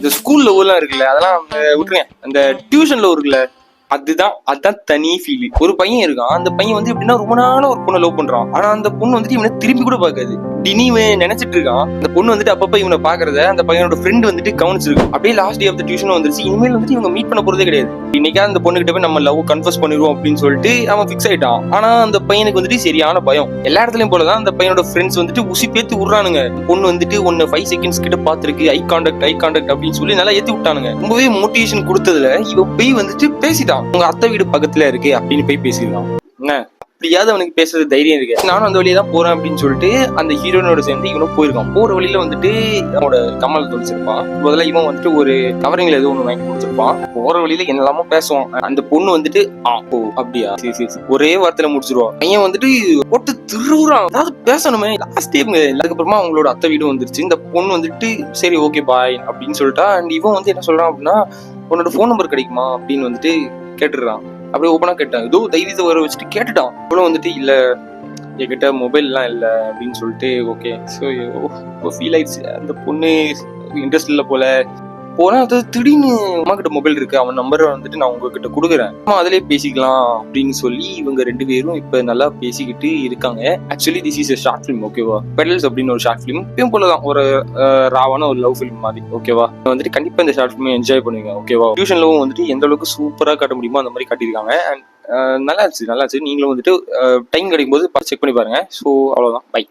இந்த ஸ்கூல் லவ்லாம் இருக்குல்ல, அதெல்லாம் விட்டுருங்க. அந்த டியூஷன் லவ் இருக்குல்ல, அதான் தனி ஃபீல். ஒரு பையன் இருக்கான், அந்த பையன் வந்து எப்படின்னா ரொம்ப நாளா ஒரு பொண்ணை லவ் பண்றான். ஆனா அந்த பொண்ணு வந்துட்டு இவனை திரும்பி கூட பார்க்காது. திடீர்னு இவன் நினைச்சிட்டு இருக்கான், அந்த பொண்ணு வந்துட்டு அப்பப்ப இவனை பாக்குறத அந்த பையனோட ஃப்ரெண்ட் வந்துட்டு கவனிச்சிருக்கு. அப்படியே last day of the tuition வந்துருச்சு. இனிமேல் வந்துட்டு இவங்க மீட் பண்ண போறதே கிடையாது. இன்னைக்கா அந்த பொண்ணு கிட்ட போய் நம்ம லவ் கன்ஃபர்ஸ் பண்ணிடுவோம் அப்படின்னு சொல்லிட்டு அவன் ஃபிக்ஸ் ஆயிட்டான். ஆனா அந்த பையனுக்கு வந்துட்டு சரியான பயம். எல்லா இடத்துலயும் போலதான் அந்த பையனோட ஃப்ரெண்ட்ஸ் வந்துட்டு உசி பேத்து விடுறானுங்க. பொண்ணு வந்துட்டு ஒன்னு 5 செகண்ட்ஸ் கிட்ட பாத்துருக்கு, ஐ கான்டாக்ட் அப்படின்னு சொல்லி நல்லா ஏத்தி விட்டானுங்க. ரொம்பவே மோட்டிவேஷன் கொடுத்ததுல இவ போய் வந்துட்டு பேசிட்டான். உங்க அத்தை வீடு பக்கத்துல இருக்கு அப்படின்னு போய் பேசிடலாம். என்ன அப்படியாவது அவனுக்கு பேசுறது தைரியம் இருக்கு. நானும் அந்த வழியா தான் போறேன் அப்படின்னு சொல்லிட்டு அந்த ஹீரோனோட சேர்ந்து இவனும் போயிருக்கான். போற வழியில வந்துட்டு அவனோட கமல் தொலைச்சிருப்பான். முதல்ல இவன் வந்துட்டு ஒரு கவரிங்ல ஏதோ ஒண்ணு வாங்கி கொடுத்துருப்பான். போற வழியில என்னெல்லாமோ பேசுவான். அந்த பொண்ணு வந்துட்டு ஓ அப்படியா சரி ஒரே வார்த்தையில முடிச்சிருவான். பையன் வந்துட்டு போட்டு திருவுறான். அதாவது பேசணுமே. லாஸ்ட் டைம் அதுக்கப்புறமா அவங்களோட அத்தை வீடு வந்துருச்சு. இந்த பொண்ணு வந்துட்டு சரி ஓகே பாய் அப்படின்னு சொல்லிட்டா. அண்ட் இவன் வந்து என்ன சொல்றான் அப்படின்னா, உன்னோட போன் நம்பர் கிடைக்குமா அப்படின்னு வந்துட்டு கேட்டுடுறான். அப்படியே ஓப்பனா கேட்டான். ஏதோ தைரியத்தை வர வச்சுட்டு கேட்டுட்டான். அவ்வளவு வந்துட்டு இல்ல என்கிட்ட மொபைல் எல்லாம் இல்ல அப்படின்னு சொல்லிட்டு ஓகே. ஸோ ஃபீல் ஆயிடுச்சு. அந்த பொண்ணு இன்ட்ரெஸ்ட் இல்ல போல. போனா அது திடீர்னு அம்மா கிட்ட மொபைல் இருக்கு, அவன் நம்பரை வந்துட்டு நான் உங்ககிட்ட கொடுக்குறேன், அம்மா அதிலே பேசிக்கலாம் அப்படின்னு சொல்லி இவங்க 2 பேரும் இப்ப நல்லா பேசிக்கிட்டு இருக்காங்க. Actually this is short film. ஓகேவா? பெடல்ஸ் அப்படின்னு ஒரு ஷார்ட் ஃபிலிம். இப்பயும் போலதான் ஒரு ராவான ஒரு லவ் ஃபிலிம் மாதிரி. ஓகேவா? வந்துட்டு கண்டிப்பா இந்த ஷார்ட் ஃபிலிம் என்ஜாய் பண்ணுவீங்க. ஓகேவா? டியூஷன் லவ் வந்துட்டு எந்த அளவுக்கு சூப்பரா காட்ட முடியுமோ அந்த மாதிரி காட்டியிருக்காங்க. அண்ட் நல்லா இருந்துச்சு. நீங்களும் வந்துட்டு டைம் கிடைக்கும் போது செக் பண்ணி பாருங்க. ஸோ அவ்வளவுதான். பை.